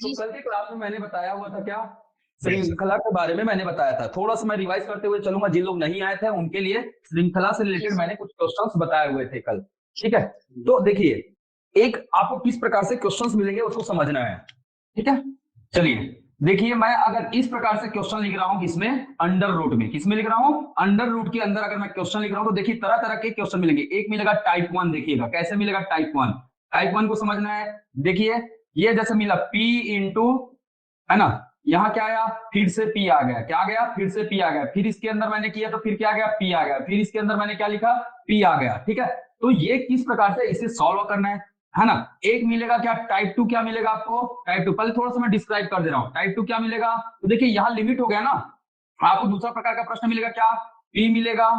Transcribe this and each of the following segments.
तो कल की क्लास में मैंने बताया हुआ था क्या, जी श्रृंखला के बारे में मैंने बताया था। थोड़ा सा मैं रिवाइज करते हुए चलूंगा, जिन लोग नहीं आए थे उनके लिए श्रृंखला से रिलेटेड मैंने कुछ क्वेश्चंस बताए हुए थे कल। ठीक है, तो देखिए एक आपको किस प्रकार से क्वेश्चंस मिलेंगे उसको समझना है। ठीक है, चलिए देखिए, मैं अगर इस प्रकार से क्वेश्चन लिख रहा हूं, किसमें, अंडर रूट में, किसमें लिख रहा हूं, अंडर रूट के अंदर अगर मैं क्वेश्चन लिख रहा हूं तो देखिए तरह तरह के क्वेश्चन मिलेंगे। एक मिलेगा टाइप 1, देखिएगा कैसे मिलेगा टाइप 1। टाइप 1 को समझना है। देखिए ये जैसे मिला P इंटू, है ना, यहाँ क्या आया, फिर से P आ गया, क्या आ गया, फिर से P आ गया, फिर इसके अंदर मैंने किया तो फिर क्या आ गया, P आ गया, फिर इसके अंदर मैंने क्या लिखा, P आ गया। ठीक है, तो ये किस प्रकार से इसे सॉल्व करना है ना। एक मिलेगा क्या, टाइप 2 क्या मिलेगा आपको, टाइप 2 पहले थोड़ा सा मैं डिस्क्राइब कर दे रहा हूँ। टाइप 2 क्या मिलेगा, तो देखिए यहाँ लिमिट हो गया ना, आपको दूसरा प्रकार का प्रश्न मिलेगा क्या, P मिलेगा,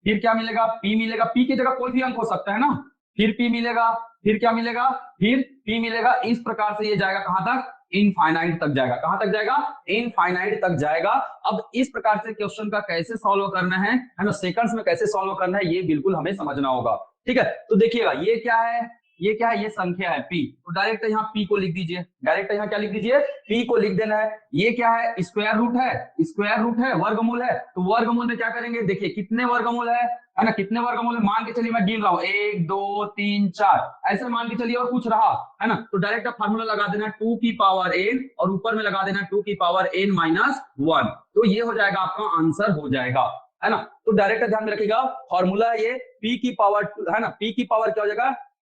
फिर क्या मिलेगा, P मिलेगा, P की जगह कोई भी अंक हो सकता है ना, फिर P मिलेगा, फिर क्या मिलेगा, फिर P मिलेगा। इस प्रकार से ये जाएगा कहां तक, इनफाइनाइट तक जाएगा। कहां तक जाएगा, इनफाइनाइट तक जाएगा। अब इस प्रकार से क्वेश्चन का कैसे सॉल्व करना है ना, सेकंड्स में कैसे सॉल्व करना है, ये बिल्कुल हमें समझना होगा। ठीक है, तो देखिएगा ये क्या है, ये क्या है, ये संख्या है P, तो डायरेक्ट यहाँ P को लिख दीजिए, डायरेक्ट यहाँ क्या लिख दीजिए, P को लिख देना है। ये क्या है, स्क्वायर रूट है, स्क्वायर रूट है, वर्गमूल है, तो वर्गमूल में क्या करेंगे, देखिए कितने वर्गमूल है ना, कितने वर्गमूल है, मान के चलिए मैं गिन रहा हूँ 1 2 3 4 ऐसे मान के चलिए, और कुछ रहा है ना, तो डायरेक्ट आप फार्मूला लगा देना 2 की पावर n और ऊपर में लगा देना 2 की पावर n माइनस 1, तो ये हो जाएगा आपका आंसर हो जाएगा, है ना। तो डायरेक्ट ध्यान में रखिएगा, फॉर्मूला ये p की पावर, है ना, p की पावर क्या हो जाएगा,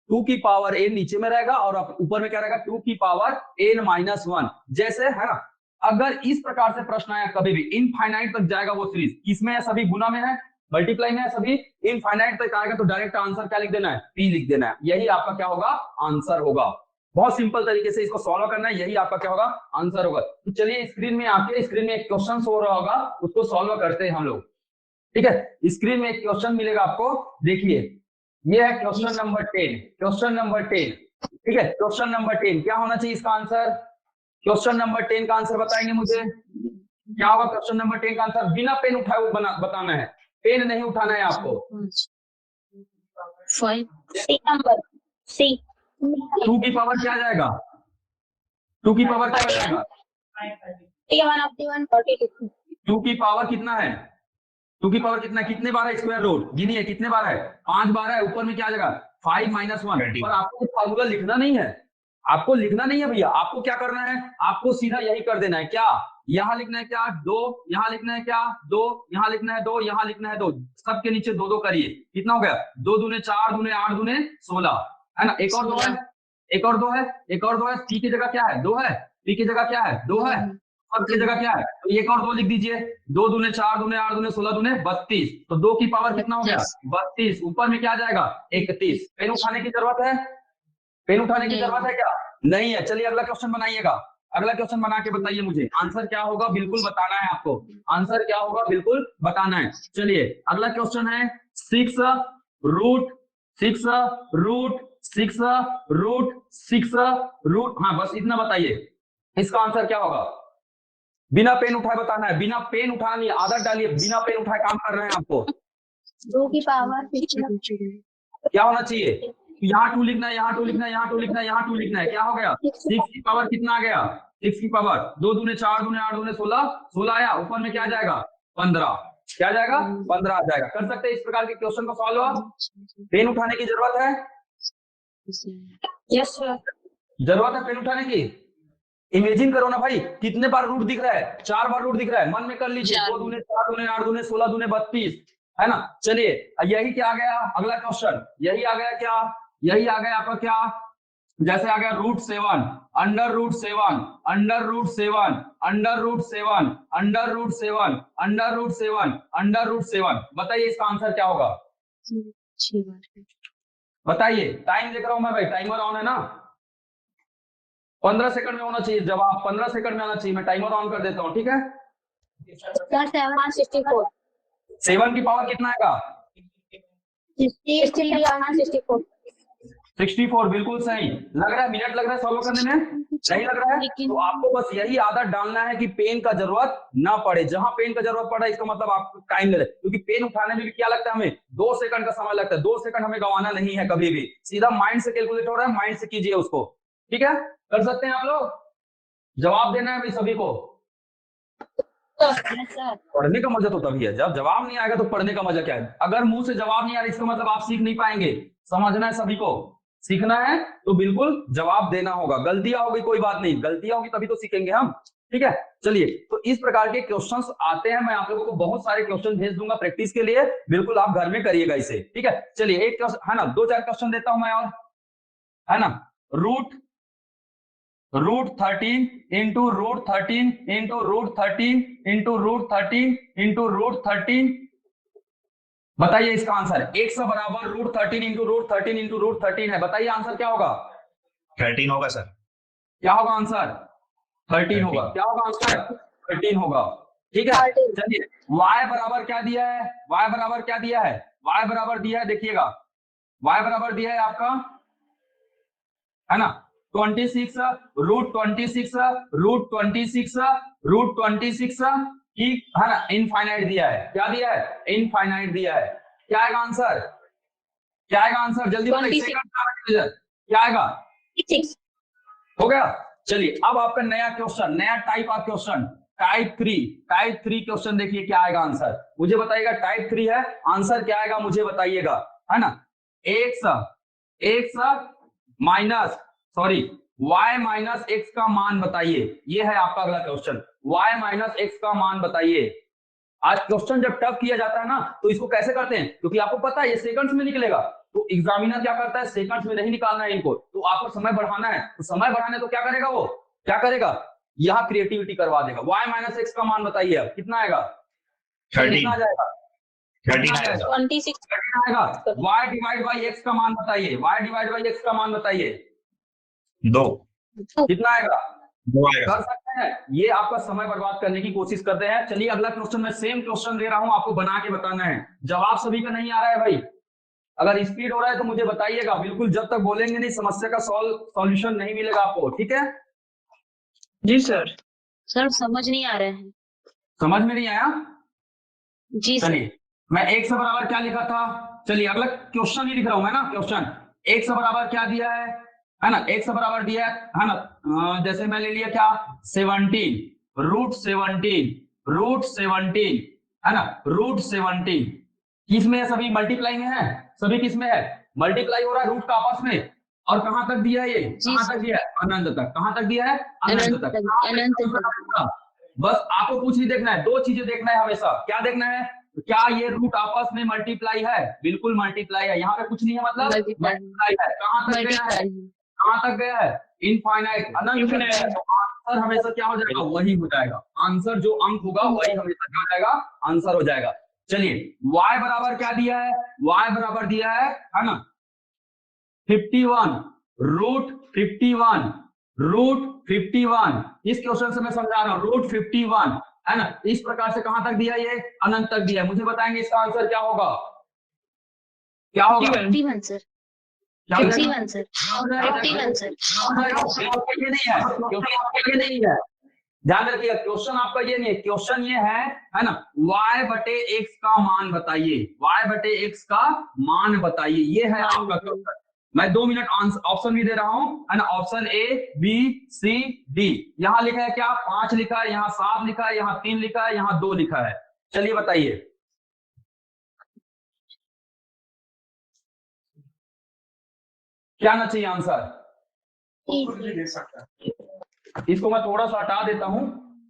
2 की पावर n नीचे में रहेगा और ऊपर में क्या रहेगा, 2 की पावर n माइनस 1, जैसे, है ना। अगर इस प्रकार से प्रश्न आया कभी भी, इनफाइनाइट तक जाएगा वो सीरीज, किसमें है, सभी गुना में है, मल्टीप्लाई में है, सभी इनफाइनाइट तक आएगा, तो डायरेक्ट आंसर क्या लिख देना है, P लिख देना है, यही आपका क्या होगा, आंसर होगा। बहुत सिंपल तरीके से इसको सॉल्व करना है, यही आपका क्या होगा, आंसर होगा। तो चलिए स्क्रीन में आपके, स्क्रीन में एक क्वेश्चन हो रहा होगा, उसको सॉल्व करते हैं हम लोग। ठीक है, स्क्रीन में एक क्वेश्चन मिलेगा आपको, देखिए ये है क्वेश्चन नंबर 10, क्वेश्चन नंबर 10। ठीक है, क्वेश्चन नंबर 10 क्या होना चाहिए इसका आंसर, क्वेश्चन नंबर 10 का आंसर बताएंगे मुझे, क्या होगा क्वेश्चन नंबर 10 का आंसर, बिना पेन उठाए बताना है, पेन नहीं उठाना है आपको। 2 की पावर क्या आ जाएगा, 2 की पावर क्या आ जाएगा, 2 की पावर कितना है, 2 की पावर कितना, कितने बार है स्क्वायर रूट, गिनिए कितने बार है, 5 बार है, ऊपर में क्या आ जाएगा 5 माइनस 1, पर आपको फार्मूला लिखना नहीं है, आपको लिखना नहीं है भैया, आपको क्या करना है, आपको सीधा यही कर देना है, क्या यहाँ लिखना है, क्या 2, यहाँ लिखना है, क्या 2, यहाँ लिखना है 2, यहाँ लिखना है 2, सबके नीचे 2 2 करिए, कितना हो गया, 2 दूने 4 दूने 8 दूने 16, है ना, एक और 2 है, एक और 2 है, एक और 2 है, P की जगह क्या है, 2 है, P की जगह क्या है, 2 है, अब की जगह क्या है, तो एक और 2 लिख दीजिए, 2 दूने 4 दूने 8 दूने 16 दूने 32, तो 2 की पावर कितना हो गया, 32, ऊपर में क्या आ जाएगा 31। पेन उठाने की जरूरत है, पेन उठाने की जरूरत है क्या, नहीं है। चलिए अगला क्वेश्चन बनाइएगा, अगला क्वेश्चन बना के बताइए मुझे आंसर क्या होगा, बिल्कुल बताना है आपको, आंसर क्या होगा बिल्कुल बताना है। चलिए अगला क्वेश्चन है 6 रूट 6 रूट 6 रूट 6 रूट, हाँ बस इतना बताइए, इसका आंसर क्या होगा, बिना पेन उठाए बताना है, बिना पेन उठाना नहीं, आदत डालिए, बिना पेन उठाए काम कर रहे हैं आपको। 2 की पावर क्या होना चाहिए, यहाँ 2 लिखना है, यहाँ 2 लिखना है, यहाँ 2 लिखना है, यहाँ 2 लिखना है, क्या हो गया 6 की पावर कितना आ गया, 6 की पावर 2 दूने 4 दूने 8 दूने 16, 16 आया, ऊपर में क्या आ जाएगा 15, क्या आ जाएगा 15 आ जाएगा। कर सकते हैं इस प्रकार के क्वेश्चन को सॉल्व, पेन उठाने की जरूरत है, यस सर, जरूरत है पेन उठाने की। इमेजिन करो ना भाई, कितने बार रूट दिख रहा है, 4 बार रूट दिख रहा है, मन में कर लीजिए, 2 दूने 4 दूने 8 दूने 16 दूने 32, है ना। चलिए यही क्या आ गया, अगला क्वेश्चन यही आ गया, क्या यही आ गया आपका, क्या जैसे आ गया √7 under root 7 under root 7 under root 7 under root 7 under root 7 under root 7, बताइए इसका आंसर क्या होगा, बताइए। टाइम देख रहा हूं मैं भाई, टाइमर ऑन है ना, 15 सेकंड में होना चाहिए जवाब, 15 सेकंड में आना चाहिए, मैं टाइमर ऑन कर देता हूँ, ठीक है। 7 की पावर कितना आएगा, 64, बिल्कुल सही। लग रहा है मिनट लग रहा है सॉल्व करने में, नहीं लग रहा है, तो आपको बस यही आदत डालना है कि पेन का जरूरत ना पड़े, जहां पेन का जरूरत पड़ा इसका मतलब आपको टाइम ले, क्योंकि पेन उठाने में भी क्या लगता है हमें, 2 सेकंड का समय लगता है, 2 सेकंड हमें गंवाना नहीं है कभी भी, सीधा माइंड से कैलकुलेट हो रहा है, माइंड से कीजिए उसको, ठीक है, कर सकते हैं आप लोग। जवाब देना है भाई सभी को। Yes sir. पढ़ने का मजा तो तभी है जब जवाब नहीं आएगा, तो पढ़ने का मजा क्या है? अगर मुंह से जवाब नहीं आ रहा इसका मतलब आप सीख नहीं पाएंगे। समझना है सभी को, सीखना है तो बिल्कुल जवाब देना होगा। गलतियां होगी कोई बात नहीं, गलतियां होगी तभी तो सीखेंगे हम, ठीक है। चलिए, तो इस प्रकार के क्वेश्चंस आते हैं, मैं आप लोगों को बहुत सारे क्वेश्चन भेज दूंगा प्रैक्टिस के लिए, बिल्कुल आप घर में करिएगा इसे, ठीक है। चलिए एक है ना, 2-4 क्वेश्चन देता हूं मैं और, है ना। Root 13 into root 13 into root 13 into root 13 into root 13, बताइए इसका आंसर। 100 बराबर root 13 into root 13 into root 13 है, बताइए आंसर क्या होगा? 13 होगा सर। क्या होगा आंसर? 13 होगा। क्या होगा आंसर? 13 होगा, ठीक है। 13। चलिए, y बराबर क्या दिया है? y बराबर क्या दिया है? y बराबर दिया है, देखिएगा y बराबर दिया है आपका, है ना, 26 रूट 26 ठीक है ना, इनफाइनाइट दिया है। क्या दिया है? इनफाइनाइट दिया है। क्या आएगा आंसर? क्या आएगा आंसर? जल्दी बताइए। 26। क्या आएगा? 6। हो गया। चलिए, अब आपका नया क्वेश्चन, नया type of question, type 3 question देखिए क्या आएगा आंसर, मुझे बताइएगा। टाइप 3 है, आंसर क्या आएगा मुझे बताइएगा, है ना। X minus sorry y minus x का मान बताइए, ये है आपका अगला क्वेश्चन। y माइनस एक्स का मान बताइए। आज क्वेश्चन जब टफ किया जाता है ना, तो इसको कैसे करते हैं, क्योंकि आपको पता है ये सेकंड्स में निकलेगा, तो एग्जामिनर क्या करता है, सेकंड्स में नहीं निकालना है इनको, तो आपको समय बढ़ाना है, तो समय बढ़ाने तो क्या करेगा वो, क्या करेगा, यहाँ क्रिएटिविटी करवा देगा। y माइनस एक्स का मान बताइए, अब कितना आएगा? 13 कितना आ जाएगा? 13 आएगा सर। 26। आएगा। y डिवाइड बाई एक्स का मान बताइए, y डिवाइड बाई एक्स का मान बताइए, 2 कितना आएगा? 2 आएगा कर सर। सकते हैं, ये आपका समय बर्बाद करने की कोशिश करते हैं। चलिए अगला क्वेश्चन, मैं सेम क्वेश्चन दे रहा हूं, आपको बना के बताना है। जवाब सभी का नहीं आ रहा है भाई, अगर स्पीड हो रहा है तो मुझे बताइएगा, बिल्कुल जब तक बोलेंगे नहीं समस्या का सॉल्यूशन नहीं मिलेगा आपको, ठीक है। जी सर। सर समझ नहीं आ रहा है। समझ में नहीं आया? जी सर। चलिए, मैं एक से बराबर क्या लिखा था, चलिए अगला क्वेश्चन ही लिख रहा हूं मैं ना, क्वेश्चन एक से बराबर क्या दिया है ना, एक से बराबर दिया है ना, जैसे मैं ले लिया क्या, 17 रूट 17 है ना, रूट 17 किस में है, सभी मल्टीप्लाई में है, सभी किस में है, मल्टीप्लाई हो रहा है रूट का आपस में, और कहां तक दिया है ये, कहां तक दिया है, अनंत तक। कहां तक दिया है? अनंत तक। अनंत तक। बस आपको कुछ नहीं देखना है, दो चीजें देखना है हमेशा। क्या देखना है? क्या ये रूट आपस में मल्टीप्लाई है? बिल्कुल मल्टीप्लाई है, यहाँ पे कुछ नहीं है, मतलब मल्टीप्लाई है। कहां तक गया है? कहां तक गया है? इनफाइनाइट, अनंत तक गया है। तो आंसर हमेशा क्या हो जाएगा, वही हो जाएगा। आंसर जो अंक होगा वही हमेशा क्या हो जाएगा, आंसर हो जाएगा। चलिए, y बराबर क्या दिया है, y बराबर दिया है ना, 51 रूट 51 इस क्वेश्चन से मैं समझा रहा हूं, रूट 51 है ना, इस प्रकार से कहां तक दिया, ये अनंत तक दिया है। मुझे बताएंगे इसका आंसर क्या होगा, क्या होगा? 51 सर। क्या हो जाएगा? 51 सर। 51 सर। ये नहीं है, क्योंकि आपका ये नहीं है, ध्यान रखिएगा, क्वेश्चन आपका ये नहीं है, क्वेश्चन ये है ना, y बटे एक्स का मान बताइए, y बटे एक्स का मान बताइए, ये है आपका क्वेश्चन। मैं 2 मिनट ऑप्शन भी दे रहा हूं, है ना, option A B C D, यहां लिखा है क्या, 5 लिखा है, यहाँ 7 लिखा है, यहाँ 3 लिखा है, यहाँ 2 लिखा है। चलिए बताइए, क्या ना चाहिए आंसर? इसको मैं थोड़ा सा हटा देता हूं,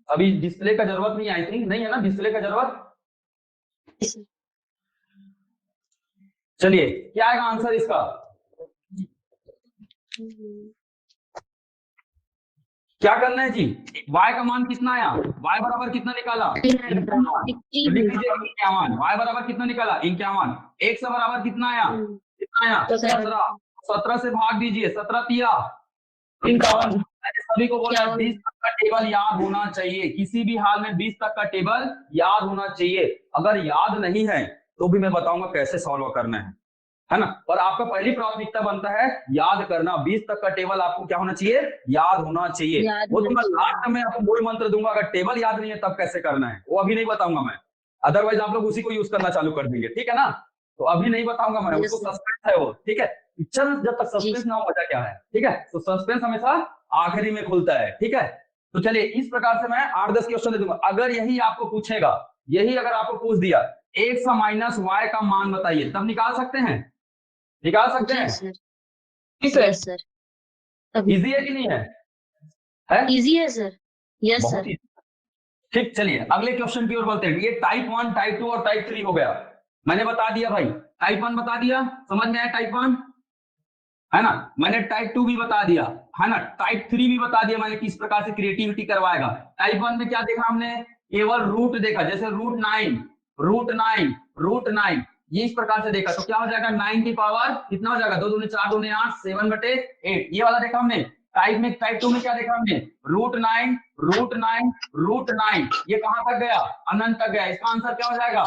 अभी डिस्प्ले का जरूरत नहीं, आई थिंक नहीं है ना डिस्प्ले का जरूरत। चलिए, क्या आएगा आंसर इसका, क्या करना है जी, y का मान कितना आया, y बराबर कितना निकाला, 51, y बराबर कितना निकाला, 51, एक से बराबर कितना आया, कितना आया, 17, 17 से भाग दीजिए, 17 तिया 51। सभी को बोला 20 तक का टेबल याद होना चाहिए, किसी भी हाल में 20 तक का टेबल याद होना चाहिए। अगर याद नहीं है तो भी मैं बताऊंगा कैसे सॉल्व करना है ना, और आपका पहली प्राथमिकता बनता है याद करना। 20 तक का टेबल आपको क्या होना चाहिए, याद होना चाहिए। वो तो मैं लास्ट में आपको मूल मंत्र दूंगा, अगर टेबल याद नहीं है तब कैसे करना है वो अभी नहीं बताऊंगा मैं, अदरवाइज आप लोग उसी को यूज करना चालू कर देंगे, ठीक है ना। तो अभी नहीं बताऊंगा मैं, उसको सस्पेंस है वो, ठीक है। पिक्चर जब तक सस्पेंस ना हो मजा क्या है, ठीक है। तो सस्पेंस हमेशा आखिरी में खुलता है, ठीक है। तो चलिए इस प्रकार से मैं 8-10 क्वेश्चन दे दूंगा। अगर यही आपको पूछेगा, यही अगर आपको पूछ दिया x माइनस y का मान बताइए, तब निकाल सकते हैं? निकाल सकते जी हैं? सर, जी सर। यस सर, अभी इजी है कि नहीं है? है? इजी है सर, यस बहुत सर। ही ठीक। चलिए अगले क्वेश्चन की ओर बढ़ते हैं। ये टाइप 1, टाइप 2 और टाइप 3 हो गया। मैंने बता दिया भाई, टाइप 1 बता दिया, समझ में आया टाइप 1, है ना? मैंने टाइप 2 भी बता दिया, है ना? टाइप 3 भी बता दिया मैंने किस प्रकार से क्रिएटिविटी करवाएगा। टाइप 1 में क्या देखा हमने? केवल रूट देखा, जैसे रूट 9, ये इस प्रकार से देखा। तो क्या हो जाएगा? 9 की पावर कितना हो जाएगा? 2 दूनी 4 दूनी 8, 7/8, ये वाला देखा हमने। टाइप 2 में क्या देखा हमने? रूट 9, ये कहां तक गया? अनंत तक गया। इसका आंसर क्या हो जाएगा?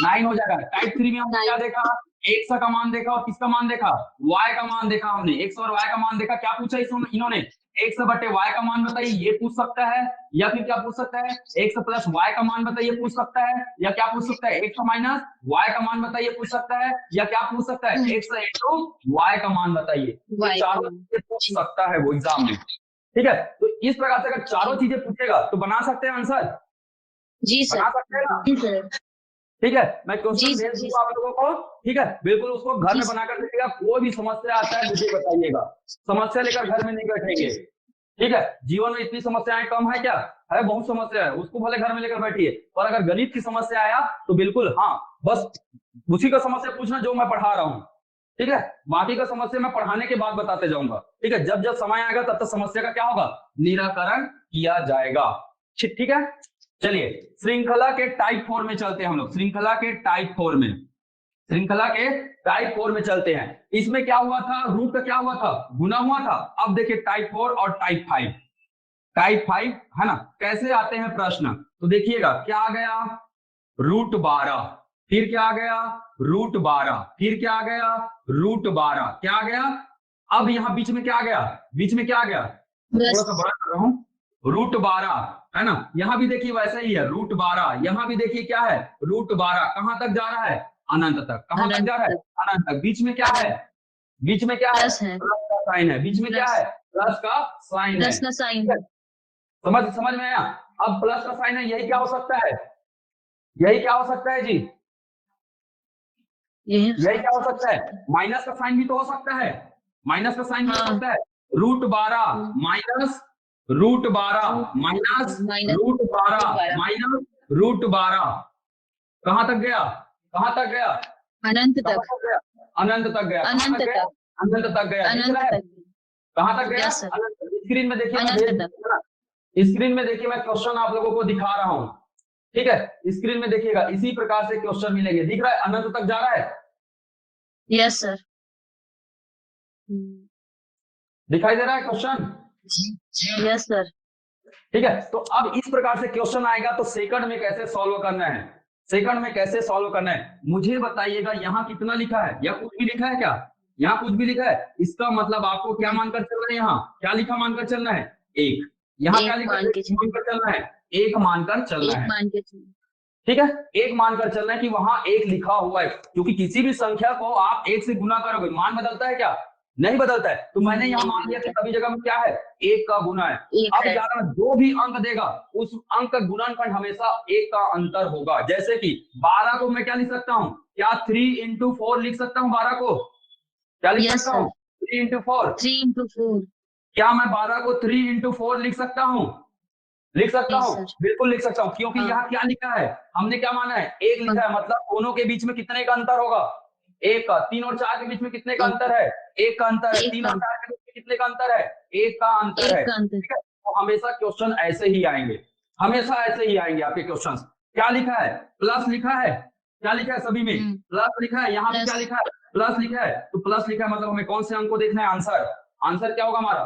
9 हो जाएगा। टाइप 3 में हमने क्या देखा? एक्स का मान देखा और किसका मान देखा? वाई का मान देखा हमने। एक्स और वाई का मान देखा। क्या पूछा इन्होंने? एक्स बटे वाई का मान बताइए, ये पूछ सकता है। या फिर क्या पूछ सकता है? एक्स प्लस वाई का मान बताइए, पूछ सकता है। या क्या पूछ सकता है? एक्स माइनस वाई का मान बताइए, पूछ सकता है। या क्या पूछ सकता है? एक्स इंटू वाई का मान बताइए। ये चारों चीजें पूछ सकता है वो एग्जाम में। ठीक है, तो इस प्रकार से अगर चारों चीजें पूछेगा तो बना सकते हैं आंसर, जी सर, बना सकते हैं ना? जी सर, ठीक है, मैं क्वेश्चन जी भेज सर, जी दूंगा आप लोगों को। ठीक है, बिल्कुल उसको घर जी में सर, बनाकर देखिएगा। कोई भी समस्या आता है मुझे बताइएगा, समस्या लेकर घर में नहीं बैठेंगे। ठीक है, जीवन में इतनी समस्याएं कम है क्या? है, बहुत समस्या है, उसको भले घर में लेकर बैठिए। पर अगर गणित की समस्या आया तो बिल्कुल हाँ, बस उसी का समस्या पूछना जो मैं पढ़ा रहा हूँ। ठीक है, बाकी का समस्या मैं पढ़ाने के बाद बताते जाऊंगा। ठीक है, जब जब समय आएगा तब तक समस्या का क्या होगा? निराकरण किया जाएगा। ठीक है, चलिए श्रृंखला के टाइप 4 में चलते हैं हम लोग। श्रृंखला के टाइप 4 में, श्रृंखला के टाइप 4 में चलते हैं। इसमें क्या हुआ था? रूट का क्या हुआ था? गुना हुआ था। अब देखिए टाइप 4 और टाइप 5। टाइप 5 है ना, कैसे आते हैं प्रश्न? तो देखिएगा क्या आ गया? √12, फिर क्या आ गया? √12, फिर क्या आ गया? √12, क्या आ गया? अब यहाँ बीच में क्या आ गया? बीच में क्या आ गया? थोड़ा सा बड़ा कर रहा हूं। √12 है ना, यहां भी देखिए वैसा ही है, √12। यहां भी देखिए क्या है? √12। कहां तक जा रहा है? अनंत तक। कहां तक जा रहा है? अनंत तक। बीच में क्या है? बीच में क्या है? प्लस है, प्लस का साइन है। बीच में क्या है? प्लस का साइन है। प्लस का साइन है, समझ में आया? अब प्लस का साइन है, यही क्या हो सकता है? यही क्या हो सकता है जी? यही क्या हो सकता है? माइनस का साइन भी तो हो सकता है। माइनस का साइन भी हो सकता है। √12 माइनस √12 माइनस √12 माइनस √12, कहां तक गया? कहां तक गया? अनंत कहां तक, तक गया? अनंत तक गया। कहां अनंत तक गया? तक, अनंत तक गया। दिख अनंत रहा है? तक, कहां तक गया? यस सर, अनंत तक। स्क्रीन में देखिए, मैं अनंत भेज तक, दूंगा ना। स्क्रीन में देखिए, मैं क्वेश्चन आप लोगों को दिखा रहा हूं। ठीक है, स्क्रीन में देखिएगा, इसी प्रकार से क्वेश्चन मिलेंगे। दिख रहा है? अनंत तक जा रहा है। यस सर, दिखाई दे रहा है क्वेश्चन? यस सर, ठीक है, तो अब इस प्रकार से क्वेश्चन आएगा तो सेकंड में कैसे सॉल्व करना है? सेकंड में कैसे सॉल्व करना है मुझे बताइएगा। यहाँ कितना लिखा है? या कुछ भी लिखा है क्या? यहाँ कुछ भी लिखा है, इसका मतलब आपको क्या मानकर चलना है? यहाँ क्या लिखा मानकर चलना है? 1। यहाँ क्या लिखा मानकर चलना है? 1 मानकर चलना एक है। मान के चलिए, ठीक है, 1 मानकर चलना है कि वहां 1 लिखा हुआ है। क्योंकि किसी भी संख्या को आप 1 से गुना करोगे, मान बदलता है क्या? नहीं बदलता है। तो मैंने यहाँ मान लिया कि सभी जगह में क्या है? 1 का गुना है। एक अब है, यार जो भी अंक देगा उस अंक का गुणनखंड हमेशा 1 का अंतर होगा। जैसे कि 12 को मैं क्या लिख सकता हूँ? क्या 3 × 4 लिख सकता हूँ? 12 को क्या लिख यस सकता हूँ? 3 × 4। 3 × 4, क्या मैं 12 को 3 × 4 लिख सकता हूँ? लिख सकता यस हूँ, सर, बिल्कुल लिख सकता हूँ। क्योंकि हाँ, यहाँ क्या लिखा है? हमने क्या माना है? 1 लिखा है, मतलब दोनों के बीच में कितने का अंतर होगा? 1 का। 3 और 4 के बीच में कितने का अंतर है? 1 का अंतर है। 3 और 4 के बीच में कितने का अंतर है? 1 का अंतर है। एक का अंतर, ठीक है, तो हमेशा क्वेश्चन ऐसे ही आएंगे, हमेशा ऐसे ही आएंगे आपके क्वेश्चन। क्या लिखा है? प्लस लिखा है। क्या लिखा है सभी में? प्लस लिखा है। यहाँ पे क्या लिखा है? प्लस लिखा है। तो प्लस लिखा है मतलब हमें कौन से अंक को देखना है? आंसर। आंसर क्या होगा हमारा?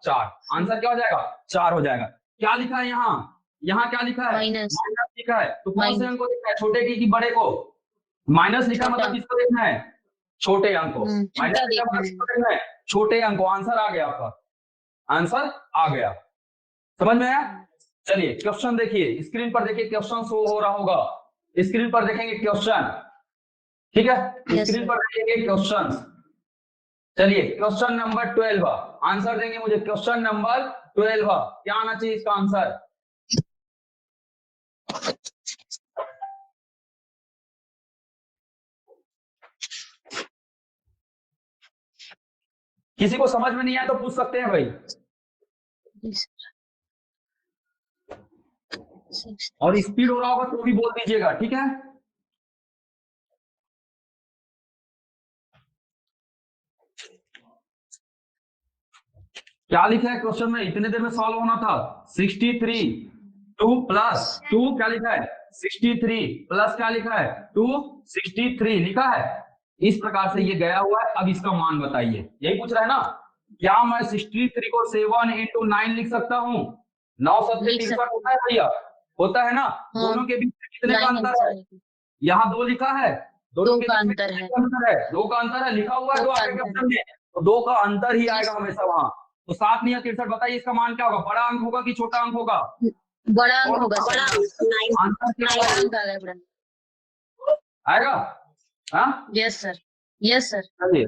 4। आंसर क्या हो जाएगा? 4 हो जाएगा। क्या लिखा है यहाँ? यहाँ क्या लिखा है? माइनस, माइनस लिखा है। तो कौन से माइनस, अंक को देखना है? छोटे की कि बड़े को? माइनस लिखा है छोटा, मतलब किसको देखना है? छोटे अंक को। माइनस छोटा लिखा है देखना मतलब है, किसको देखना है? छोटे अंक को। आंसर आ गया आपका, आंसर आ गया। समझ में आया? चलिए क्वेश्चन देखिए, स्क्रीन पर देखिए, क्वेश्चन शो हो रहा होगा। स्क्रीन पर देखेंगे क्वेश्चन। ठीक है, यस स्क्रीन सर, पर देखेंगे क्वेश्चन। चलिए क्वेश्चन नंबर 12 आंसर देंगे मुझे। क्वेश्चन नंबर 12 क्या आना चाहिए इसका आंसर? किसी को समझ में नहीं आया तो पूछ सकते हैं भाई, जी सर। 6 और स्पीड हो रहा होगा तो भी बोल दीजिएगा, ठीक है? क्या लिखा है क्वेश्चन में? इतने देर में सॉल्व होना था। 63 2 प्लस 2 क्या लिखा है? 63 प्लस क्या लिखा है? 2 63 लिखा है। इस प्रकार से ये गया हुआ है। अब इसका मान बताइए, यही पूछ रहा है ना? क्या मैं 63 को 7 into 9 लिख सकता हूँ? 9 7 लिख 63 होता है भैया, होता है ना? दोनों के बीच में कितने का अंतर है? यहाँ 2 लिखा है, दोनों दो के का बीच में अंतर कितने है। का अंतर है? 2 का अंतर है, लिखा हुआ है दो 2 का आपके अंतर क्वेश्चन में, तो 2 का अंतर ही आएगा हमेशा वहां। तो 7 नहीं 63, बताइए इसका मान क्या होगा? बड़ा अंक होगा कि छोटा अंक होगा? बड़ा अंक होगा सर। आंसर क्या बड़ा होगा? अंक आ गया, बड़ा। आएगा? हाँ, यस सर, यस सर। चलिए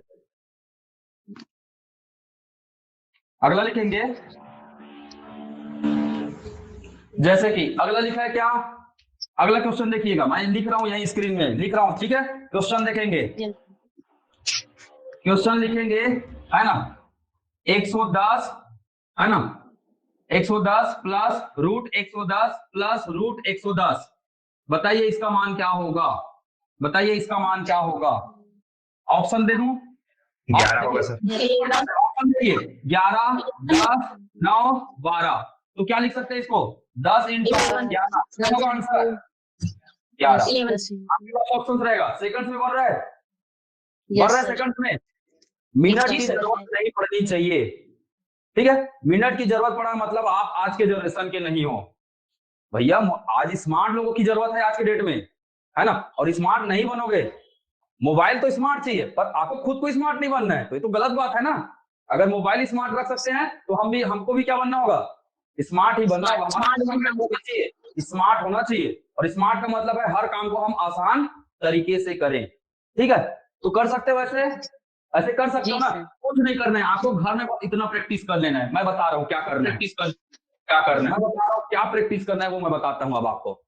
अगला लिखेंगे। जैसे कि अगला लिखा है क्या? अगला क्वेश्चन देखिएगा, मैं लिख रहा हूं यही स्क्रीन में लिख रहा हूं, ठीक है? क्वेश्चन देखेंगे, क्वेश्चन लिखेंगे, है ना? 110 है ना? 110 प्लस रूट 110 प्लस रूट 110, बताइए इसका मान क्या होगा? बताइए इसका मान क्या होगा? ऑप्शन दे दूं? 11 होगा सर। ऑप्शन देखिए, 11 10 9 12, तो क्या लिख सकते हैं इसको? 10 इंटू 11 होगा आंसर 11। आपके पास ऑप्शन रहेगा, सेकंड्स में बढ़ रहा है, बढ़ रहा है सेकंड्स में। मिनट की जरूरत नहीं पड़नी चाहिए, ठीक है? मिनट की जरूरत पड़ा मतलब आप आज के जनरेशन के नहीं हो भैया। आज स्मार्ट लोगों की जरूरत है आज के डेट में, है ना? और स्मार्ट नहीं बनोगे, मोबाइल तो स्मार्ट चाहिए पर आपको खुद को स्मार्ट नहीं बनना है, तो ये तो गलत बात है ना। अगर मोबाइल स्मार्ट रख सकते हैं तो हमको भी क्या बनना होगा? स्मार्ट ही बनना होगा। स्मार्ट होना चाहिए, और स्मार्ट का मतलब है हर काम को हम आसान तरीके से करें, ठीक है? तो कर सकते हो ऐसे, ऐसे कर सकते हो ना? कुछ नहीं करना है आपको, घर में इतना प्रैक्टिस कर लेना है। मैं बता रहा हूँ क्या करना है, क्या करना है, मैं बता रहा हूँ क्या प्रैक्टिस करना है, वो मैं बताता हूँ अब आपको।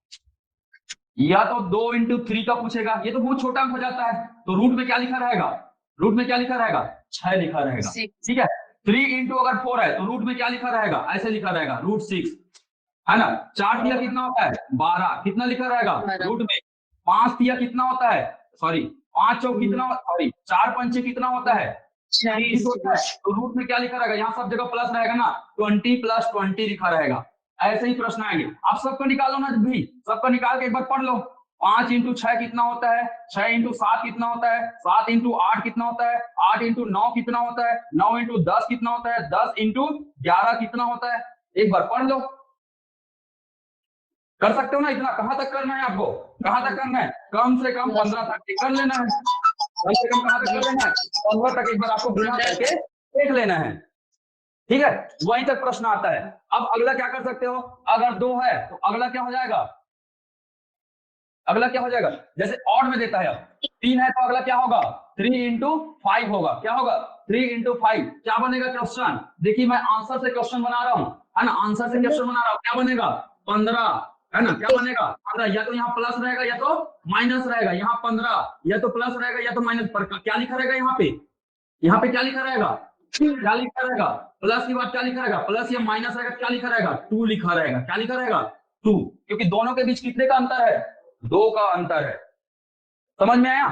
या तो 2 into 3 का पूछेगा, ये तो बहुत छोटा अंक हो जाता है, तो रूट में क्या लिखा रहेगा? रूट में क्या लिखा रहेगा? 6 लिखा रहेगा, ठीक है? 3 into अगर 4 है तो रूट में क्या लिखा रहेगा? ऐसे लिखा रहेगा रूट 6, है ना? 4 दिया कितना होता है? 12, कितना लिखा रहेगा रूट में? 5 दिया कितना होता है? सॉरी 5 चौक कितना, सॉरी 4 पंचे कितना होता है? 30 होता है। तो रूट में क्या लिखा रहेगा? यहाँ सब जगह प्लस रहेगा ना, 20 + 20 लिखा रहेगा। ऐसे ही प्रश्न आएंगे, आप सबका निकालो ना भी, सबका निकाल के एक बार पढ़ लो। 5 into 6 कितना होता है? 6 into 7 कितना होता है? 7 into 8 कितना होता है? 8 into 9 कितना होता है? 9 into 10 कितना होता है? 10 into 11 कितना होता है? एक बार पढ़ लो, कर सकते हो ना इतना? कहां तक करना है आपको? कहां तक करना है? कम से कम 15 तक कर लेना है, कम से कम कहां तक कर लेना है? 15 तक एक बार आपको गुना करके देख लेना है, ठीक है? वहीं तक प्रश्न आता है। अब अगला क्या कर सकते हो? अगर 2 है तो अगला क्या हो जाएगा? अगला क्या हो जाएगा? जैसे ऑड में देता है, अब 3 है तो अगला क्या होगा? 3 into 5 होगा, क्या होगा? 3 into 5 क्या बनेगा क्वेश्चन? देखिए मैं आंसर से क्वेश्चन बना रहा हूं, है ना? आंसर से क्वेश्चन बना रहा हूं, क्या बनेगा? 15, है ना? क्या बनेगा? 15, या तो यहाँ प्लस रहेगा या तो माइनस रहेगा। यहाँ 15 या तो प्लस रहेगा या तो माइनस, पर क्या लिखा रहेगा यहाँ पे? यहाँ पे क्या लिखा रहेगा? क्या लिखा रहेगा? प्लस के बाद क्या लिखा रहेगा? प्लस या माइनस रहेगा, क्या लिखा रहेगा? 2 लिखा रहेगा। क्या लिखा रहेगा? 2, क्योंकि दोनों के बीच कितने का अंतर है? 2 का अंतर है। समझ में आया?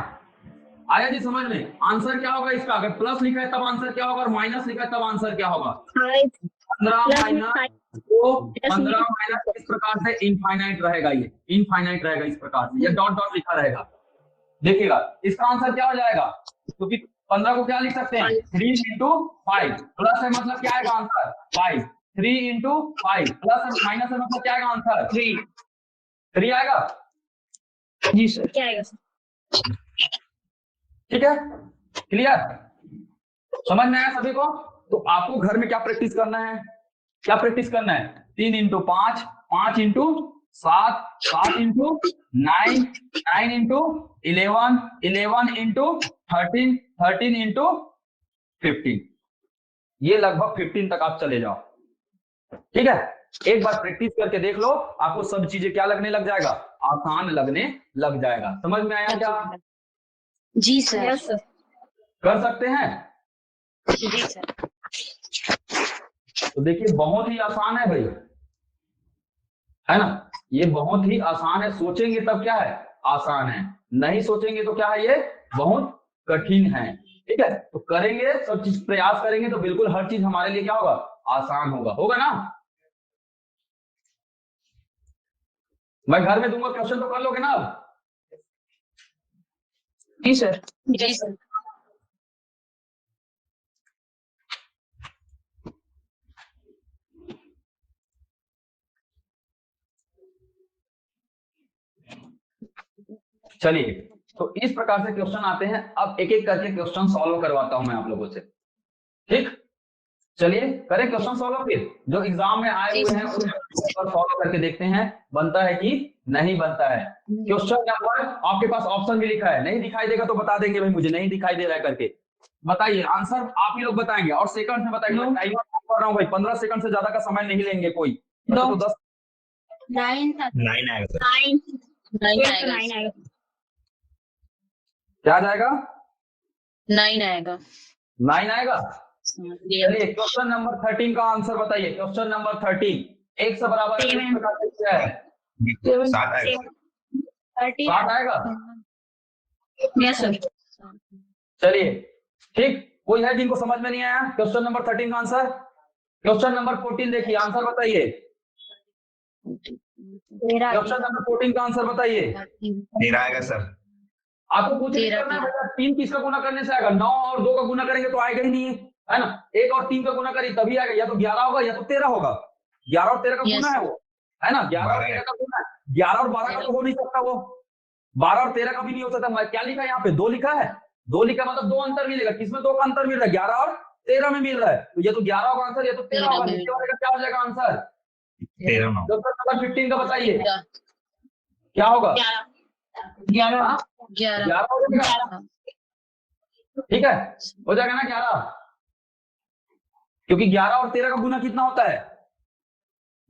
आया जी समझ में? आंसर क्या होगा इसका? अगर प्लस लिखा है तब आंसर क्या होगा, और माइनस लिखा है तब आंसर क्या होगा? 15 माइनस 2, 15 माइनस, इस प्रकार से इनफाइनाइट रहेगा, ये इनफाइनाइट रहेगा इस प्रकार से, ये डॉट डॉट लिखा रहेगा। देखिएगा इसका आंसर क्या हो जाएगा, क्योंकि 15 को क्या लिख सकते हैं? 3 into 5, प्लस है मतलब क्या आएगा आंसर? 5, 3 into 5, प्लस है माइनस है मतलब क्या आएगा आंसर? 3 आएगा। जी सर। क्या आएगा? ठीक है, क्लियर? समझ में आया सभी को? तो आपको घर में क्या प्रैक्टिस करना है? क्या प्रैक्टिस करना है? 3 into 5, 5 into 7, 7 into 9, 9 into 11, 11 into 13, 13 into 15, ये लगभग 15 तक आप चले जाओ, ठीक है, एक बार प्रैक्टिस करके देख लो, आपको सब चीजें क्या लगने लग जाएगा, आसान लगने लग जाएगा। समझ में आया क्या? जी सर। Yes sir. कर सकते हैं? जी सर। तो देखिए बहुत ही आसान है भाई, है ना, ये बहुत ही आसान है। सोचेंगे तब क्या है, आसान है, नहीं सोचेंगे तो क्या है, ये बहुत कठिन है। ठीक है, तो करेंगे, सब चीज प्रयास करेंगे तो बिल्कुल हर चीज हमारे लिए क्या होगा, आसान होगा। होगा ना? मैं घर में दूंगा क्वेश्चन तो कर लोगे ना अब? जी सर। जी सर। चलिए, तो इस प्रकार से क्वेश्चन आते हैं। अब एक एक करके क्वेश्चन सॉल्व करवाता हूं मैं आप लोगों से। ठीक, चलिए करें क्वेश्चन सॉल्व। फिर जो एग्जाम में आए हुए हैं उन पर सॉल्व करके देखते हैं बनता है कि नहीं बनता है। क्वेश्चन नंबर, आपके पास ऑप्शन भी लिखा है, नहीं दिखाई देगा तो बता देंगे भाई मुझे नहीं दिखाई दे रहा है करके। बताइए आंसर, आप ही लोग बताएंगे और सेकंड में बताएंगे। मैं टाइमर कर रहा हूं भाई, 15 सेकंड से ज्यादा का समय नहीं लेंगे कोई। तो 10 9 आएगा सर। 9 आएगा। क्या जाएगा, 9 आएगा। 9 आएगा। चलिए क्वेश्चन नंबर 13 का आंसर बताइए। क्वेश्चन नंबर 13, एक से बराबर किस प्रकार से क्या है? 7 आएगा। 7 आएगा। Yes sir. चलिए ठीक, कोई है जिनको समझ में नहीं आया क्वेश्चन नंबर 13 का आंसर? क्वेश्चन नंबर 14 देखिए, आंसर बताइए। क्वेश्चन नंबर 14 का आंसर बताइए। 13 आएगा सर। आपको कुछ नहीं करना है बेटा, 3 किसका गुना करने से आएगा, 9 और 2 का गुना करेंगे तो आएगा ही नहीं है ना। 1 और 3 का गुना करिए तभी आएगा, या तो 11 होगा या तो 13 होगा। 11 और 13 का गुना है वो, है ना, 11 और 13 का गुना है। 11 और 12 का तो हो नहीं सकता वो, 12 और 13 का भी नहीं हो सकता। क्या लिखा है यहाँ पे, 2 लिखा है। 2 लिखा मतलब 2 अंतर मिलेगा। किसमें 2 का अंतर मिल रहा है, 11 और 13 में मिल रहा है। तो ये तो 11 होगा आंसर, ये तो 13 होगा। नीचे वाले का क्या हो जाएगा आंसर? 13 9। क्वेश्चन नंबर 15 का बताइए क्या होगा? 11 11 हो जाएगा। ठीक है, हो जाएगा ना 11, क्योंकि 11 और 13 का गुना कितना होता है,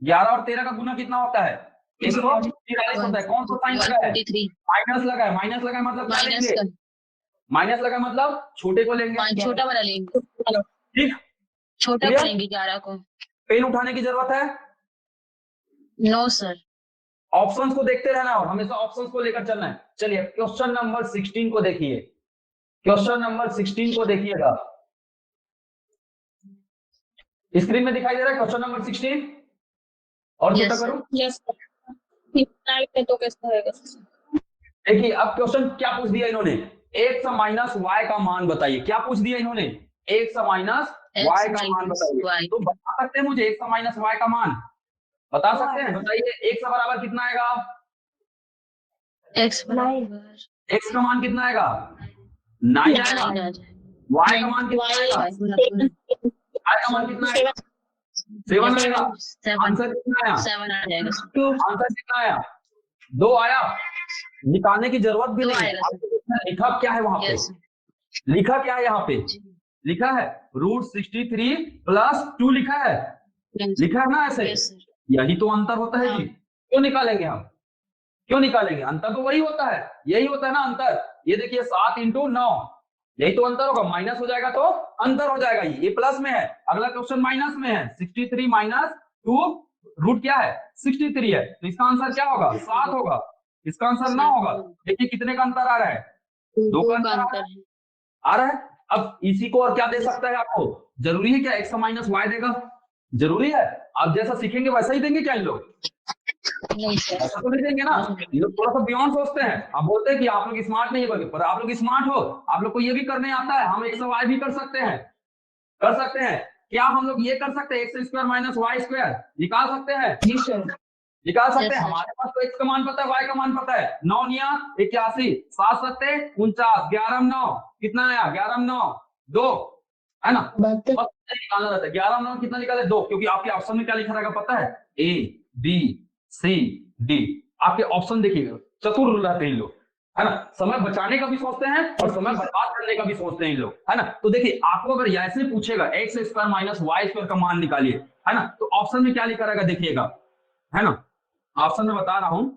11 और 13 का गुना कितना होता है, 143 होता है। कौन सा साइन लगा है, माइनस लगा है। माइनस लगा है मतलब क्या लेंगे, माइनस लगा है मतलब छोटे को लेंगे, छोटा वाला लेंगे। ठीक, छोटा को लेंगे 11 को। पेन उठाने की जरूरत है? No sir. ऑप्शंस को देखते रहना और हमेशा ऑप्शंस को लेकर चलना है। चलिए क्वेश्चन नंबर 16 को देखिए। क्वेश्चन नंबर 16 को देखिएगा, स्क्रीन में दिखाई दे रहा है क्वेश्चन नंबर 16। और छोटा करूं? यस तो कैसा होगा? देखिए अब क्वेश्चन क्या पूछ दिया इन्होंने, x माइनस y का मान बताइए। क्या पूछ दिया इन्होंने, x माइनस y का मान बताइए। तो बता सकते हैं मुझे x माइनस y का मान, बता सकते हैं? बताइए x बराबर कितना आएगा, x बराबर x का मान कितना आएगा, 9 आएगा। y का मान कितना आएगा, y का मान कितना आएगा, 7 आएगा। आंसर कितना आया, 7 आ जाएगा। आंसर कितना आया, 2 आया। निकालने की जरूरत भी नहीं है, आपको देखना लिखा क्या है वहां पे, लिखा क्या है यहाँ पे, लिखा है √63 प्लस 2 लिखा है, लिखा है ना ऐसे। यही तो अंतर होता है जी। क्यों निकालेंगे हम, क्यों निकालेंगे, अंतर तो वही होता है, यही होता है ना अंतर। ये देखिए 7 × 9, यही तो अंतर होगा। माइनस हो जाएगा तो अंतर हो जाएगा, ये प्लस में है, अगला क्वेश्चन माइनस में है। 63 माइनस 2 रूट क्या है, 63 है, तो इसका आंसर क्या होगा, 7 होगा। इसका आंसर 9 होगा। देखिए कितने का अंतर आ रहा है, 2 का अंतर आ रहा है। अब इसी को और क्या दे सकता है आपको, जरूरी है क्या x माइनस y देगा, जरूरी है? आप जैसा सीखेंगे वैसा ही देंगे क्या इन लोग, ऐसा तो नहीं देंगे ना। ये लोग थोड़ा सा बियॉन्ड सोचते हैं। आप बोलते हैं कि आप लोग स्मार्ट नहीं है, पर आप लोग स्मार्ट हो, आप लोग को ये भी करने आता है। हम x y भी कर सकते हैं, कर सकते हैं। क्या हम लोग ये कर सकते हैं, x² माइनस y² निकाल सकते हैं? जी सर, निकाल सकते हैं। हमारे पास तो x का मान पता है, y का मान पता है। 9 × 81, 7 7 49, 11 9 कितना आया, 11 9 2, है ना। बस निकालना रहता है। 11 9 कितना निकाले, 2, क्योंकि आपके ऑप्शन में क्या लिखा रहेगा पता है, A B C D। आपके ऑप्शन देखिएगा, चतुर रहते हैं लोग। है ना। समय बचाने का भी सोचते हैं और समय बर्बाद करने का भी सोचते हैं ये लोग, है ना। तो देखिए आपको अगर ऐसे पूछेगा X square minus Y square का मान निकालिए, है ना, तो ऑप्शन में क्या लिखा रहेगा देखिएगा, है ना। ऑप्शन में बता रहा हूं,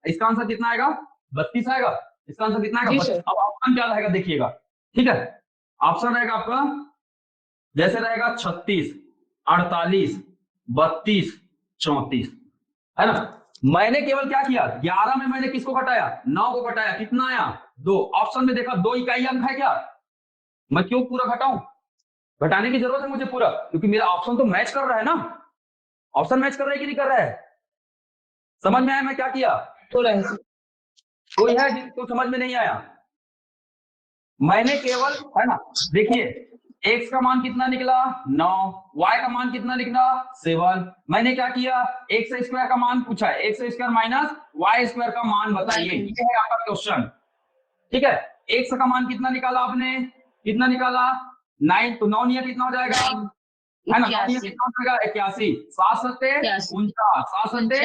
इसका आंसर कितना आएगा, 32 आएगा। इसका आंसर कितना आएगा, जी 32। सर। अब ऑप्शन क्या रहेगा देखिएगा, ठीक है। ऑप्शन रहेगा आपका जैसे रहेगा 36, 48, 32, 34, है ना। मैंने केवल क्या किया, 11 में मैंने किसको घटाया, 9 को घटाया, कितना आया 2। ऑप्शन में देखा 2 इकाई अंक है क्या, मैं क्यों पूरा घटाऊं, घटाने की जरूरत है मुझे पूरा, क्योंकि मेरा ऑप्शन तो मैच कर रहा है ना। ऑप्शन मैच कर रहा है कि नहीं कर रहा है, समझ में आया मैं क्या किया, थोड़ा है। कोई है जिसको समझ में नहीं आया। मैंने केवल, है ना, देखिए x का मान कितना निकला 9, y का मान कितना निकला 7। मैंने क्या किया, एक्स स्क्वायर का मान पूछा है, X square minus Y square का मान बताइए, ये है आपका क्वेश्चन, ठीक है। x का मान कितना निकाला आपने, कितना निकाला 9, तो 9 कितना हो जाएगा, है ना, 9 कितना हो जाएगा 81, 7 सत्ते 49, 7 सत्ते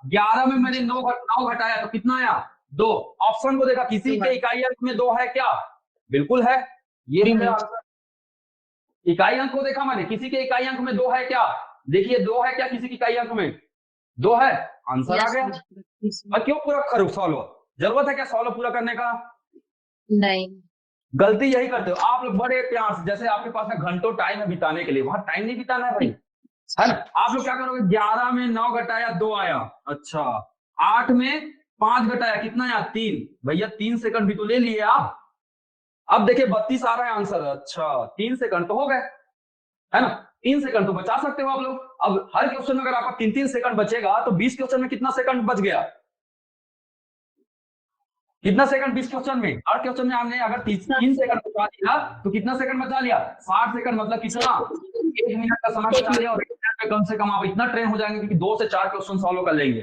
11 में मैंने 9 घटाया तो कितना आया 2। ऑप्शन को देखा, किसी के इकाई अंक में 2 है क्या, बिल्कुल है, ये भी मेरा आंसर। इकाई अंक को देखा मैंने, किसी के इकाई अंक में 2 है क्या, देखिए 2 है क्या किसी की इकाई अंक में, 2 है, आंसर आ गया। और क्यों पूरा करो सॉल्व, जरूरत है क्या सॉल्व पूरा करने का, नहीं। गलती यही करते हो आप लोग बड़े प्यार से, जैसे आपके पास में घंटों टाइम है बिताने के लिए, वहां टाइम नहीं बिताना है भाई, है ना। आप लोग क्या करोगे, 11 में 9 घटाया 2 आया, अच्छा 8 में 5 घटाया कितना आया 3, भैया 3 सेकंड भी तो ले लिए आप। अब देखिए 32 आ रहा है आंसर, अच्छा 3 सेकंड तो हो गए, है ना, 3 सेकंड तो बचा सकते हो आप लोग। अब हर क्वेश्चन में अगर आपका 3-3 सेकंड बचेगा तो 20 क्वेश्चन में कितना सेकंड बच गया, कितना सेकंड 20 क्वेश्चन में, हर क्वेश्चन में हमने अगर 3 सेकंड बचा दिया तो कितना सेकंड बचा लिया 60 सेकंड, मतलब कितना 1 मिनट का समय बचा लिया। और 1 मिनट में कम से कम आप इतना ट्रेन हो जाएंगे कि 2 से 4 क्वेश्चन सॉल्व कर लेंगे,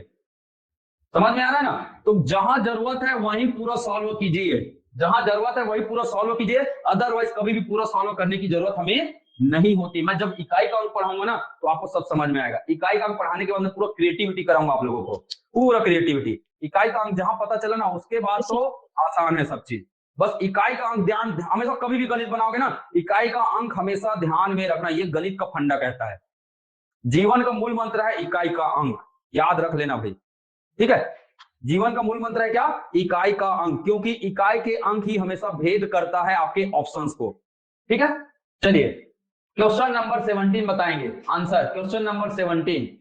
समझ में आ रहा है ना। तो जहां जरूरत है वहीं पूरा सॉल्व कीजिए, जहां जरूरत है वही पूरा सॉल्व कीजिए, अदरवाइज कभी भी पूरा सॉल्व करने की जरूरत हमें नहीं होती। मैं जब इकाई का अंक पढ़ाऊंगा ना तो आपको सब समझ में आएगा। इकाई का अंक पढ़ाने के बाद मैं पूरा क्रिएटिविटी कराऊंगा आप लोगों को, पूरा क्रिएटिविटी। इकाई का अंक जहां पता चला ना उसके बाद तो आसान है सब चीज। बस इकाई का अंक ध्यान, हमेशा कभी भी गणित बनाओगे ना, इकाई का अंक हमेशा ध्यान में रखना, ये गणित का फंडा कहता है। जीवन का मूल मंत्र है इकाई का अंक, याद रख लेना भाई, ठीक है। जीवन का मूल मंत्र है क्या, इकाई का अंक, क्योंकि इकाई के अंक ही हमेशा भेद करता है आपके ऑप्शंस को, ठीक है। चलिए क्वेश्चन नंबर 17 बताएंगे answer, question number 17।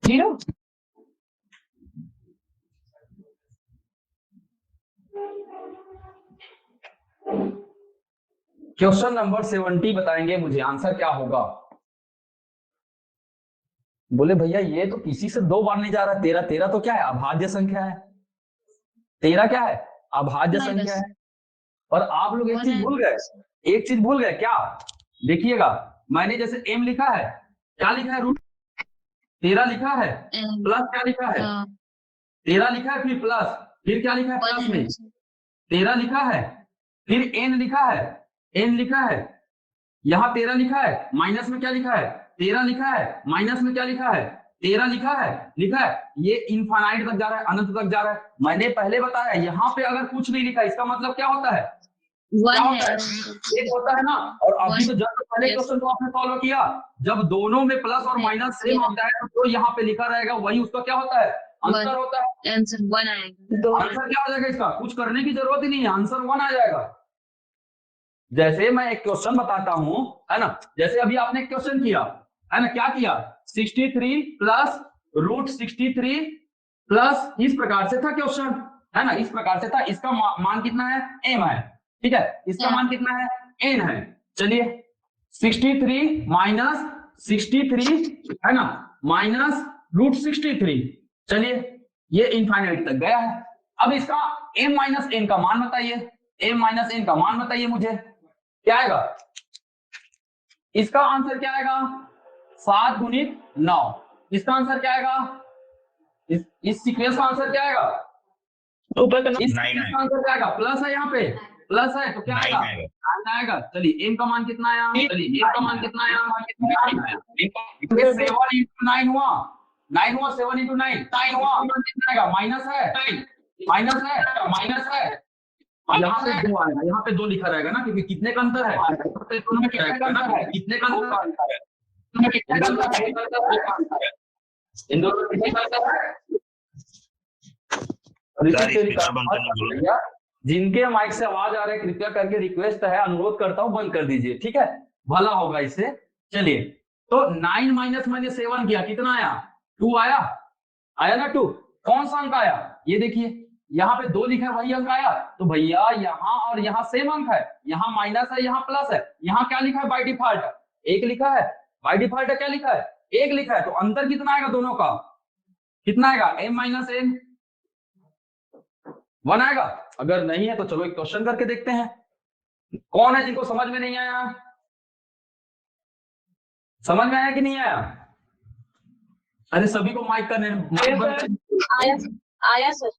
0। Question number 70 बताएंगे मुझे आंसर क्या होगा। बोले भैया ये तो किसी से 2 बार नहीं जा रहा, 13 13 तो क्या है, अभाज्य संख्या है, 13 क्या है, अभाज्य संख्या है। और आप लोग एक चीज भूल गए, एक चीज भूल गए क्या, देखिएगा मैंने जैसे m लिखा है, क्या लिखा है रूट 13 लिखा है, प्लस क्या लिखा है 13 लिखा है, फिर प्लस, फिर क्या लिखा है प्लस में 13 लिखा है, फिर n लिखा है, n लिखा है, यहाँ 13 लिखा है, माइनस में क्या लिखा है 13 लिखा है, माइनस में क्या लिखा है 13 लिखा है, ये इनफाइनाइट तक जा रहा है, अनंत तक जा रहा है। मैंने पहले बताया यहाँ पे अगर कुछ नहीं लिखा इसका मतलब क्या होता है, क्या होता है, एक होता है ना। और अभी तो जब पहले क्वेश्चन को आपने सॉल्व किया, जब दोनों में प्लस और माइनस सेम होता है तो जो यहाँ पे लिखा रहेगा वही उसका क्या होता है, आंसर होता है। आंसर 1 आएगा, आंसर क्या हो जाएगा इसका, कुछ करने की जरूरत ही नहीं है, आंसर 1 आ जाएगा। जैसे मैं एक क्वेश्चन बताता हूं, है ना, जैसे अभी आपने क्वेश्चन किया, है ना, क्या किया 63 प्लस रूट 63 प्लस, इस प्रकार से था क्वेश्चन, है ना, इस प्रकार से था। इसका मान कितना है m है, ठीक है, इसका मान कितना है n है। चलिए 63 माइनस 63, है ना, माइनस रूट 63, चलिए ये इनफाइनाइट तक गया है। अब इसका m माइनस n का मान बताइए, m माइनस n का मान बताइए मुझे, क्या आएगा, इसका आंसर क्या आएगा 7 गुणित 9, इसका आंसर क्या आएगा, इस सीक्वेंस का आंसर क्या आएगा, ऊपर का इस सीक्वेंस का आंसर क्या आएगा, प्लस है यहाँ पे, प्लस है तो क्या 9 आएगा, आएगा 9 आएगा। चलिए एम का मान कितना आया, चलिए एम का मान कितना आया, 7 इंटू 9 हुआ, 9 हुआ, 7 इंटू 9 9 हुआ, मान कितना आएगा, माइनस है, माइनस है, माइनस है। यहाँ पे 2 आएगा, यहाँ पे 2 लिखा रहेगा ना, क्योंकि कितने का अंतर है, दोनों में कितने का अंतर है, कितने का अंतर है, कितने का अंतर है, इन दोनों में कितने का अंतर है। सर स्पीकर बंद करना बोलो। जिनके माइक से आवाज आ रहा है कृपया करके रिक्वेस्ट है, अनुरोध करता हूं बंद कर दीजिए, ठीक है, भला होगा इससे। चलिए तो 9 माइनस मैंने 7 किया, कितना आया, 2 आया, आया ना 2। कौन सा अंक आया, ये देखिए यहाँ पे 2 लिखा है, वही अंक आया। तो भैया यहाँ और यहाँ सेम अंक है, यहाँ माइनस है, यहाँ प्लस है। यहाँ क्या लिखा है बाय डिफॉल्ट, 1 लिखा है, बाय डिफॉल्ट क्या लिखा है, 1 लिखा है। तो अंतर कितना आएगा दोनों का, कितना आएगा, m माइनस n 1 आएगा। अगर नहीं है तो चलो एक क्वेश्चन करके देखते हैं। कौन है जिनको समझ में नहीं आया, समझ में आया कि नहीं आया? अरे सभी को माइक का आया आया सर।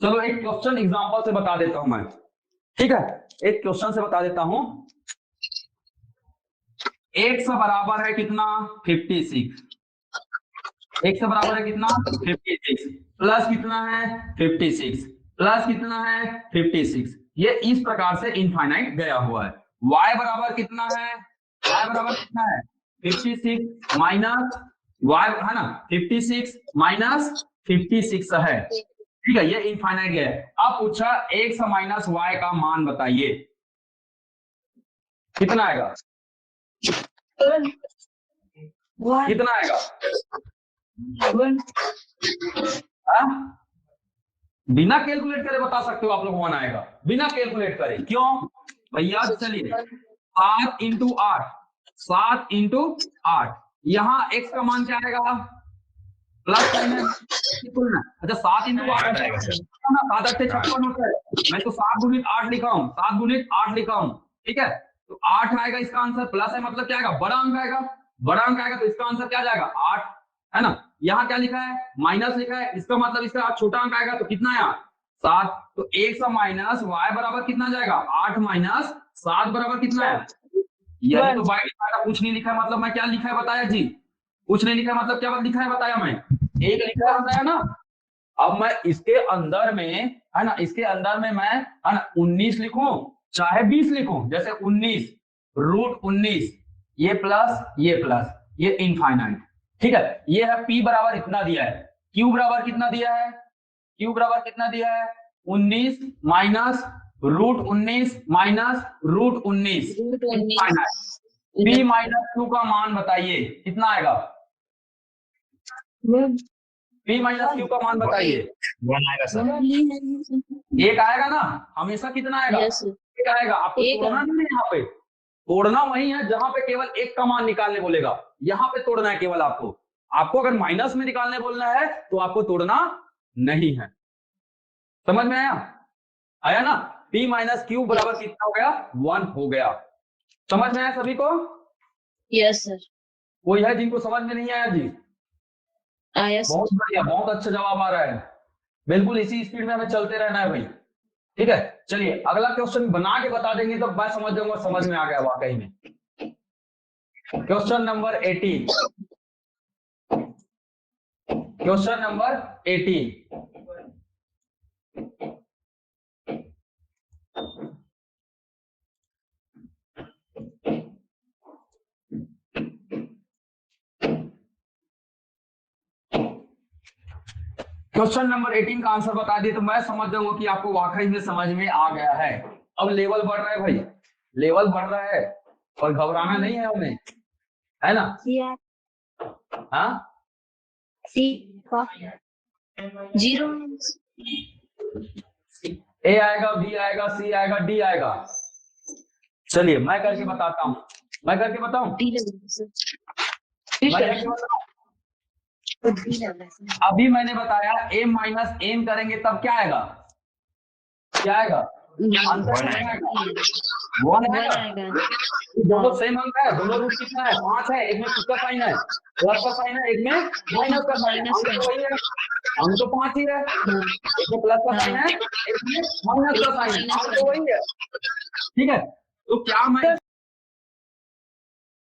चलो एक क्वेश्चन एग्जांपल से बता देता हूं मैं, ठीक है, एक क्वेश्चन से बता देता हूं। x बराबर है कितना, 56, x बराबर है कितना, 56, प्लस कितना है 56, प्लस कितना है 56। ये इस प्रकार से इनफाइनाइट गया हुआ है। y बराबर कितना है, y बराबर कितना है 56 माइनस y है ना, 56 माइनस 56 है, ठीक है, ये इनफाइनाइट गया है। अब पूछा x माइनस y का मान बताइए, कितना आएगा, कितना आएगा, बिना कैलकुलेट करे बता सकते हो आप लोग, 1 आएगा बिना कैलकुलेट करे। क्यों भैया, चलिए 7 इंटू 8, 7 इंटू 8, यहाँ x का मान क्या आएगा, प्लस साइन है, अच्छा 7 इंटू 8 आएगा सर। 7 8 56 होता है, मैं तो 7 गुणित 8 लिखा हूँ, 7 गुणित 8 लिखा हूँ, ठीक है। तो 8 आएगा इसका आंसर, प्लस है मतलब क्या आएगा, बड़ा अंक आएगा, बड़ा अंक आएगा तो इसका आंसर क्या जाएगा 8, है ना। यहाँ क्या लिखा है, माइनस लिखा है, इसका मतलब इसका छोटा अंक आएगा तो कितना आया 7। तो 1 माइनस y बराबर कितना जाएगा, 8 माइनस 7 बराबर कितना है, यही तो बाय डिफॉल्ट कुछ नहीं लिखा है, मतलब मैं क्या लिखा है बताया जी, कुछ नहीं लिखा है, मतलब क्या लिखा है बताया मैं, 1 लिखा है बताया ना। अब मैं इसके अंदर में है ना, इसके अंदर में मैं है ना 19 लिखूं चाहे 20 लिखूं, जैसे 19 रूट 19, ये प्लस ये इनफाइनाइट, ठीक है। ये है p बराबर इतना दिया है, q बराबर कितना दिया है, q बराबर कितना दिया है 19 minus root 19 minus root 19, p minus q का मान बताइए कितना आएगा, p माइनस q का मान बताइए, 1 आएगा सर। 1 आएगा ना, हमेशा कितना आएगा, Yes, 1 आएगा। आपको तोड़ना नहीं है, यहाँ पे तोड़ना वही है जहां पे केवल 1 का मान निकालने बोलेगा, यहाँ पे तोड़ना है केवल आपको अगर माइनस में निकालने बोलना है तो आपको तोड़ना नहीं है। समझ में आया, आया ना, p माइनस क्यू बराबर कितना हो गया 1 हो गया। समझ में आया सभी को, यस सर, कोई है जिनको समझ में नहीं आया जी, आया सर। बहुत बढ़िया, बहुत अच्छा जवाब आ रहा है, बिल्कुल इसी स्पीड में हमें चलते रहना है भाई, ठीक है। चलिए अगला क्वेश्चन बना के बता देंगे तो मैं समझ जाऊंगा, समझ में आ गया वाकई में। Question number 18, question number 18, question number 18 का आंसर बता दिए तो मैं समझ जाऊंगा कि आपको वाकई में समझ में आ गया है। अब लेवल बढ़ रहा है भाई, लेवल बढ़ रहा है और घबराना नहीं है हमें, है ना, हाँ 0 ए आएगा, बी आएगा, सी आएगा, डी आएगा। चलिए मैं करके बताता हूँ, मैं करके बताऊं, मैं करके बताऊं। अभी मैंने बताया m माइनस n करेंगे तब क्या आएगा, क्या आएगा, आंसर क्या आएगा, वन वन है, आएगा। दोनों सेम अंक है, दोनों रूट कितना है 5 है, एक में प्लस का साइन है, प्लस का साइन है, एक में माइनस का साइन है, अंक तो वही है, अंक तो 5 ही है, एक में प्लस का साइन है, एक में माइनस का साइन है, अंक तो वही है। ठीक है, तो क्या मैं